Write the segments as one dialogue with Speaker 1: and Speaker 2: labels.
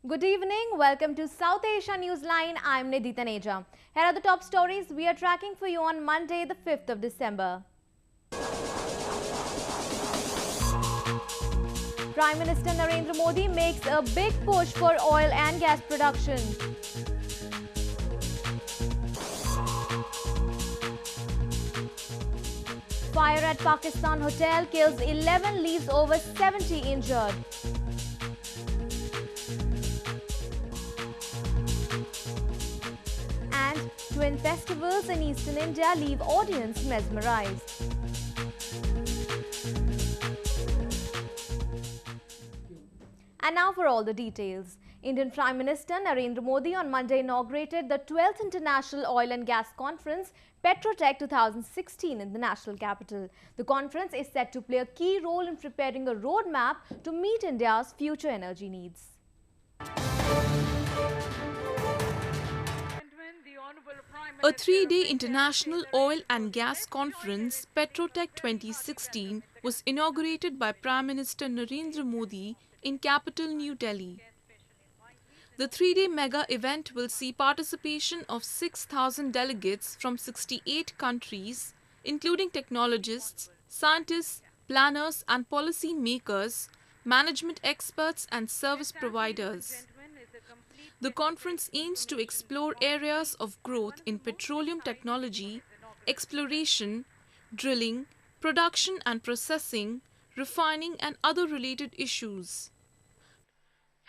Speaker 1: Good evening. Welcome to South Asia Newsline. I'm Nidhi Taneja. Here are the top stories we are tracking for you on Monday, the 5th of December. Prime Minister Narendra Modi makes a big push for oil and gas production. Fire at Pakistan hotel kills 11, leaves over 70 injured. And twin festivals in eastern India leave audience mesmerized. And now for all the details. Indian Prime Minister Narendra Modi on Monday inaugurated the 12th International Oil and Gas Conference, Petrotech 2016 in the national capital. The conference is set to play a key role in preparing a roadmap to meet India's future energy needs.
Speaker 2: A three-day International Oil and Gas Conference, Petrotech 2016, was inaugurated by Prime Minister Narendra Modi in capital New Delhi. The three-day mega event will see participation of 6,000 delegates from 68 countries, including technologists, scientists, planners and policy makers, management experts and service providers. The conference aims to explore areas of growth in petroleum technology, exploration, drilling, production and processing, refining and other related issues.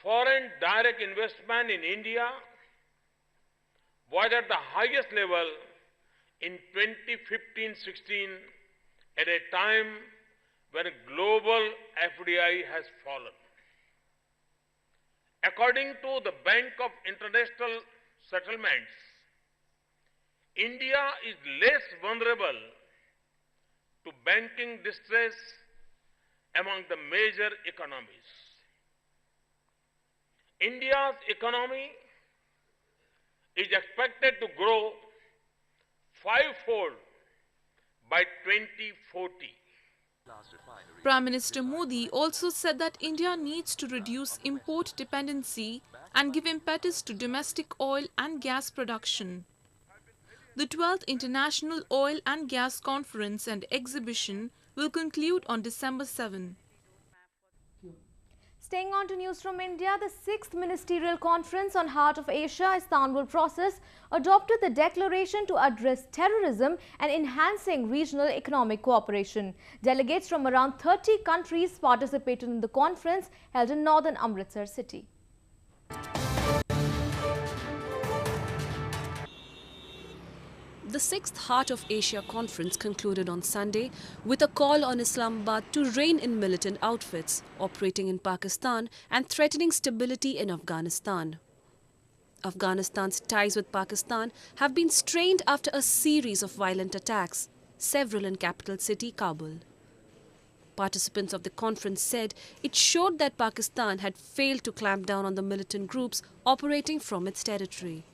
Speaker 3: Foreign direct investment in India was at the highest level in 2015-16 at a time when global FDI has fallen. According to the Bank of International Settlements, India is less vulnerable to banking distress among the major economies. India's economy is expected to grow fivefold by 2040.
Speaker 2: Prime Minister Modi also said that India needs to reduce import dependency and give impetus to domestic oil and gas production. The 12th International Oil and Gas Conference and Exhibition will conclude on December 7.
Speaker 1: Staying on to news from India, the 6th Ministerial Conference on Heart of Asia Istanbul process adopted the declaration to address terrorism and enhancing regional economic cooperation. Delegates from around 30 countries participated in the conference held in northern Amritsar city.
Speaker 4: The 6th Heart of Asia Conference concluded on Sunday with a call on Islamabad to rein in militant outfits operating in Pakistan and threatening stability in Afghanistan. Afghanistan's ties with Pakistan have been strained after a series of violent attacks, several in capital city Kabul. Participants of the conference said it showed that Pakistan had failed to clamp down on the militant groups operating from its territory.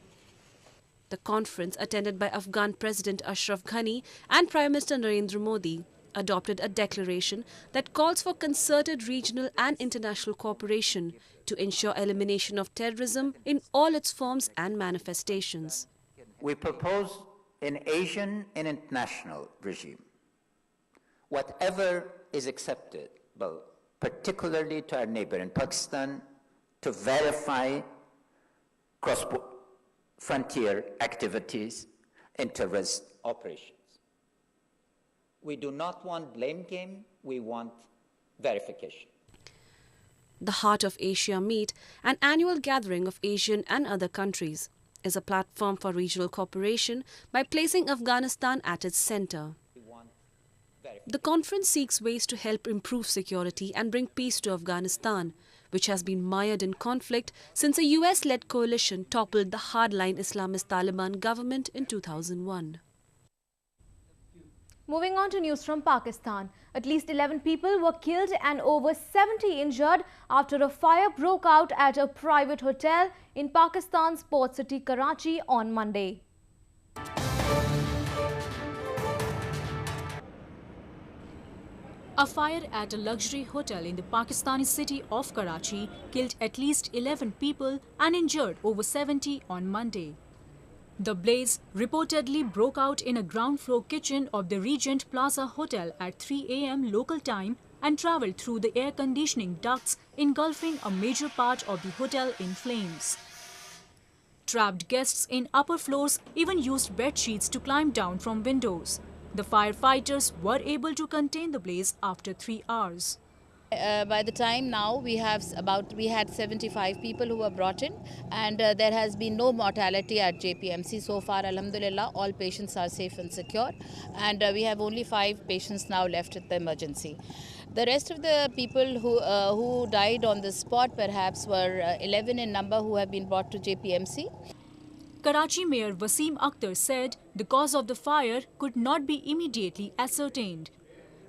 Speaker 4: The conference, attended by Afghan President Ashraf Ghani and Prime Minister Narendra Modi, adopted a declaration that calls for concerted regional and international cooperation to ensure elimination of terrorism in all its forms and manifestations.
Speaker 5: We propose an Asian and international regime. Whatever is acceptable, particularly to our neighbor in Pakistan, to verify cross-frontier activities and terrorist operations. We do not want blame game, we want verification.
Speaker 4: The Heart of Asia Meet, an annual gathering of Asian and other countries, is a platform for regional cooperation by placing Afghanistan at its center. The conference seeks ways to help improve security and bring peace to Afghanistan, which has been mired in conflict since a US-led coalition toppled the hardline Islamist Taliban government in 2001.
Speaker 1: Moving on to news from Pakistan. At least 11 people were killed and over 70 injured after a fire broke out at a private hotel in Pakistan's port city Karachi on Monday.
Speaker 6: A fire at a luxury hotel in the Pakistani city of Karachi killed at least 11 people and injured over 70 on Monday. The blaze reportedly broke out in a ground floor kitchen of the Regent Plaza Hotel at 3 a.m. local time and travelled through the air conditioning ducts, engulfing a major part of the hotel in flames. Trapped guests in upper floors even used bed sheets to climb down from windows. The firefighters were able to contain the blaze after 3 hours.
Speaker 7: By the time now we had 75 people who were brought in, and there has been no mortality at JPMC so far. Alhamdulillah, all patients are safe and secure, and we have only 5 patients now left at the emergency. The rest of the people who died on the spot perhaps were 11 in number who have been brought to JPMC.
Speaker 6: Karachi Mayor Wasim Akhtar said the cause of the fire could not be immediately ascertained.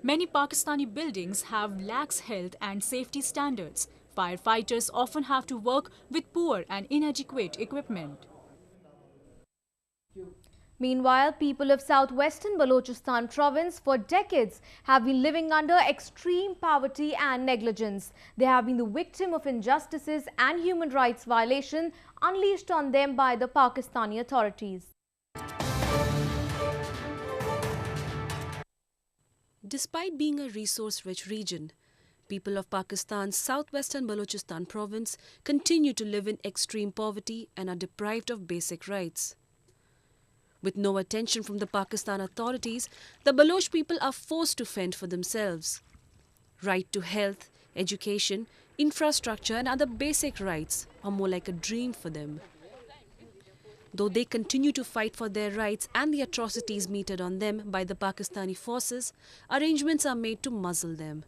Speaker 6: Many Pakistani buildings have lax health and safety standards. Firefighters often have to work with poor and inadequate equipment.
Speaker 1: Meanwhile, people of southwestern Balochistan province for decades have been living under extreme poverty and negligence. They have been the victim of injustices and human rights violations unleashed on them by the Pakistani authorities.
Speaker 4: Despite being a resource-rich region, people of Pakistan's southwestern Balochistan province continue to live in extreme poverty and are deprived of basic rights. With no attention from the Pakistan authorities, the Baloch people are forced to fend for themselves. Right to health, education, infrastructure and other basic rights are more like a dream for them. Though they continue to fight for their rights and the atrocities meted on them by the Pakistani forces, arrangements are made to muzzle them.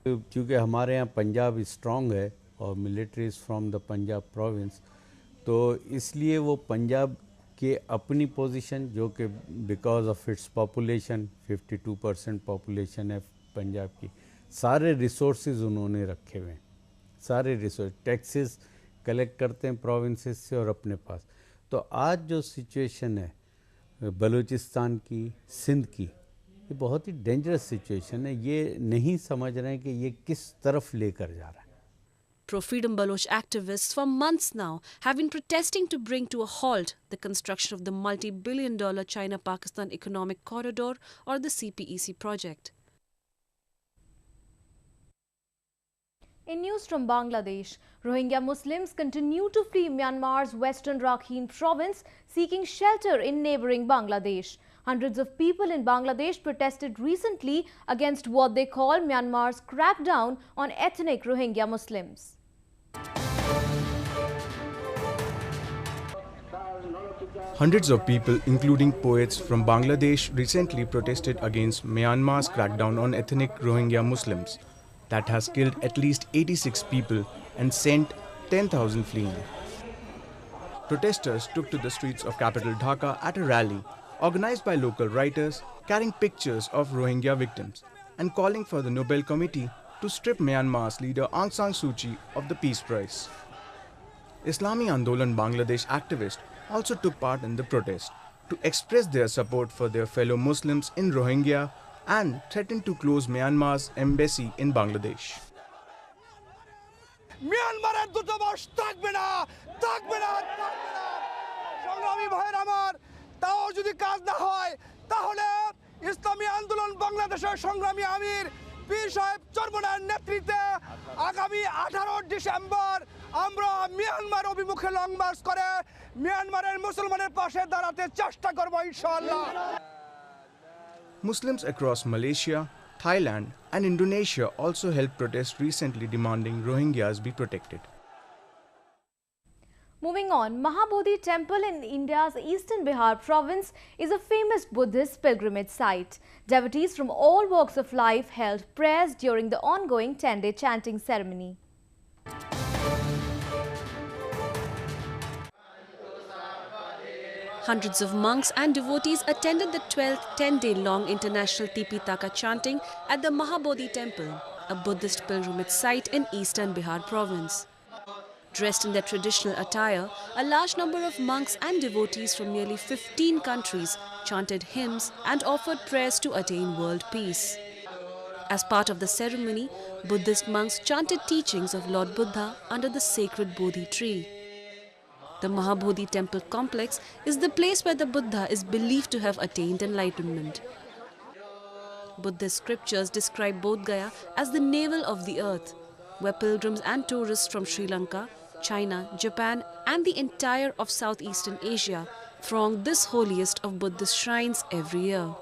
Speaker 8: क्योंकि हमारे यहाँ Punjab strong है और military is from the Punjab province, तो इसलिए वो पंजाब के अपनी पोजीशन जो कि because of its population 52% population है पंजाब की, सारे रिसोर्सेज उन्होंने रखे हुए हैं. सारे रिसोर्स टैक्सेस कलेक्ट करते हैं प्रोविंसेस से और अपने पास. तो आज जो सिचुएशन है बलूचिस्तान की, सिंध की, ये बहुत ही डेंजरस सिचुएशन है. ये नहीं समझ रहे हैं कि ये किस तरफ लेकर जा रहा है.
Speaker 4: Pro-freedom Baloch activists for months now have been protesting to bring to a halt the construction of the multi-billion-dollar China-Pakistan Economic Corridor or the CPEC project.
Speaker 1: In news from Bangladesh, Rohingya Muslims continue to flee Myanmar's western Rakhine province, seeking shelter in neighboring Bangladesh. Hundreds of people in Bangladesh protested recently against what they call Myanmar's crackdown on ethnic Rohingya Muslims.
Speaker 9: Hundreds of people, including poets from Bangladesh, recently protested against Myanmar's crackdown on ethnic Rohingya Muslims that has killed at least 86 people and sent 10,000 fleeing. Protesters took to the streets of capital Dhaka at a rally organized by local writers carrying pictures of Rohingya victims and calling for the Nobel Committee to strip Myanmar's leader Aung San Suu Kyi of the Peace Prize. Islami Andolan Bangladesh activists also took part in the protest to express their support for their fellow Muslims in Rohingya and threatened to close Myanmar's embassy in Bangladesh.
Speaker 10: মিয়ানমারের দূতাবাস থাকবে না, থাকবে না, থাকবে না। সংগ্রামী ভাইয়ের আমার, তাও যদি কাজ না হয় তাহলে ইসলামী আন্দোলন বাংলাদেশের সংগ্রামী আমির পীর সাহেব চরমনার নেতৃত্বে আগামী 18 ডিসেম্বর আমরা মিয়ানমার অভিমুখে লং মার্চ করে মিয়ানমারের মুসলমানের পাশে দাঁড়াতে চেষ্টা করব ইনশাআল্লাহ।
Speaker 9: Muslims across Malaysia, Thailand and Indonesia also held protests recently demanding Rohingyas be protected.
Speaker 1: Moving on, Mahabodhi Temple in India's eastern Bihar province is a famous Buddhist pilgrimage site. Devotees from all walks of life held prayers during the ongoing 10-day chanting ceremony.
Speaker 4: Hundreds of monks and devotees attended the 12th 10-day-long international Tipitaka chanting at the Mahabodhi Temple, a Buddhist pilgrimage site in eastern Bihar province. Dressed in their traditional attire, a large number of monks and devotees from nearly 15 countries chanted hymns and offered prayers to attain world peace. As part of the ceremony, Buddhist monks chanted teachings of Lord Buddha under the sacred Bodhi tree. The Mahabodhi Temple complex is the place where the Buddha is believed to have attained enlightenment. Buddhist scriptures describe Bodh Gaya as the navel of the earth, where pilgrims and tourists from Sri Lanka, China, Japan and the entire of Southeastern Asia throng this holiest of Buddhist shrines every year.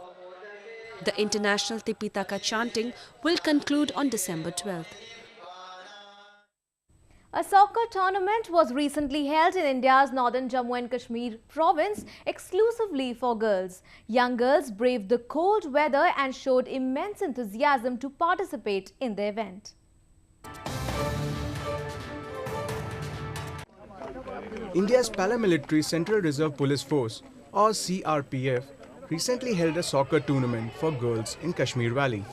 Speaker 4: The international Tipitaka chanting will conclude on December 12th.
Speaker 1: A soccer tournament was recently held in India's northern Jammu and Kashmir province exclusively for girls. Young girls braved the cold weather and showed immense enthusiasm to participate in the event.
Speaker 9: India's paramilitary Central Reserve Police Force, or CRPF, recently held a soccer tournament for girls in Kashmir Valley.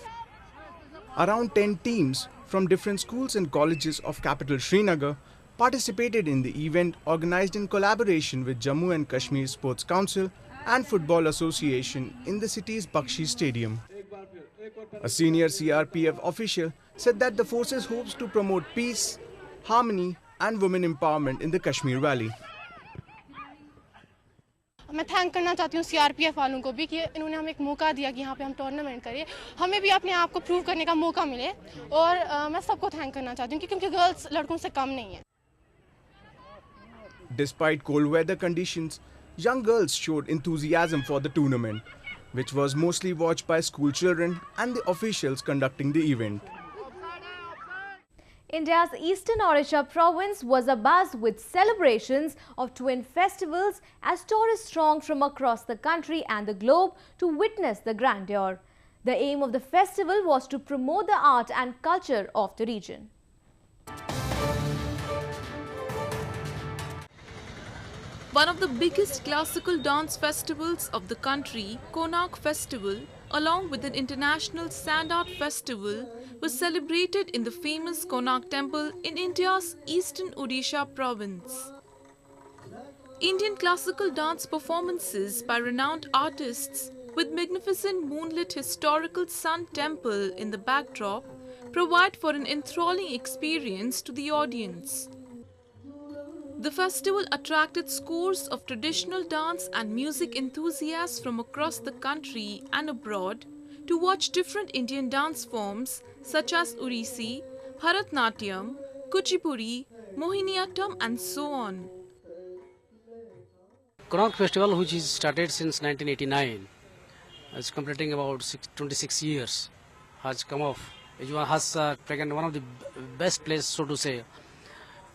Speaker 9: Around 10 teams from different schools and colleges of capital Srinagar participated in the event organized in collaboration with Jammu and Kashmir Sports Council and Football Association in the city's Bakshi Stadium. A senior CRPF official said that the forces hopes to promote peace, harmony and women empowerment in the Kashmir Valley.
Speaker 11: मैं thank करना चाहती हूँ CRPF वालों को भी कि इन्होंने हमें एक मौका दिया कि यहाँ पे हम टूर्नामेंट करें, हमें भी अपने आप को प्रूव करने का मौका मिले और मैं सबको थैंक करना चाहती हूँ क्योंकि गर्ल्स लड़कों से कम नहीं है.
Speaker 9: Despite cold weather conditions, young girls showed enthusiasm for the tournament, which was mostly watched by school children and the officials conducting the event.
Speaker 1: India's eastern Odisha province was abuzz with celebrations of twin festivals as tourists thronged from across the country and the globe to witness the grandeur. The aim of the festival was to promote the art and culture of the region.
Speaker 2: One of the biggest classical dance festivals of the country, Karnak Festival, along with an international sand art festival, was celebrated in the famous Karnak Temple in India's eastern Odisha province. Indian classical dance performances by renowned artists with magnificent moonlit historical sun temple in the backdrop provide for an enthralling experience to the audience. The festival attracted scores of traditional dance and music enthusiasts from across the country and abroad to watch different Indian dance forms such as Odissi, Bharatnatyam, Kuchipudi, Mohiniyattam and so on.
Speaker 12: Karnak Festival, which is started since 1989, is completing about 26 years, has come off. It has taken one of the best places, so to say,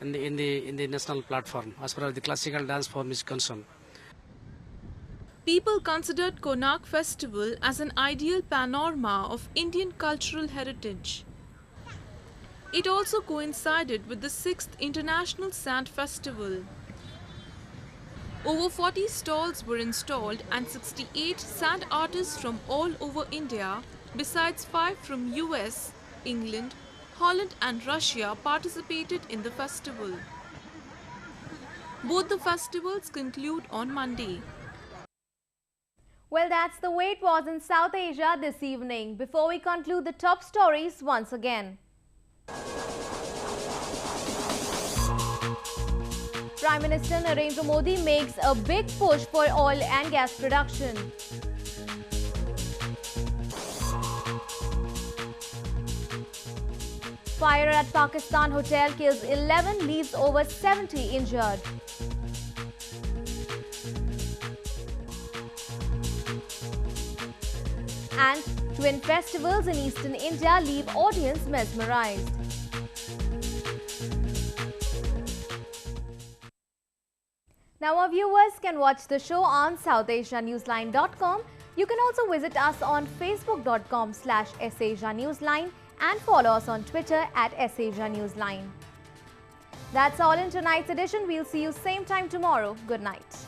Speaker 12: in the national platform as far as the classical dance form is concerned.
Speaker 2: People considered Karnak Festival as an ideal panorama of Indian cultural heritage. It also coincided with the 6th International Sand Festival. Over 40 stalls were installed and 68 sand artists from all over India, besides 5 from US, England, Holland and Russia participated in the festival. Both the festivals conclude on Monday.
Speaker 1: Well, that's the way it was in South Asia this evening. Before we conclude the top stories once again. Prime Minister Narendra Modi makes a big push for oil and gas production. Fire at Pakistan hotel kills 11, leaves over 70 injured. And twin festivals in eastern India leave audience mesmerized. Now our viewers can watch the show on SouthAsiaNewsline.com. You can also visit us on Facebook.com/SAsiaNewsline and follow us on Twitter @SAsiaNewsline. That's all in tonight's edition. We'll see you same time tomorrow. Good night.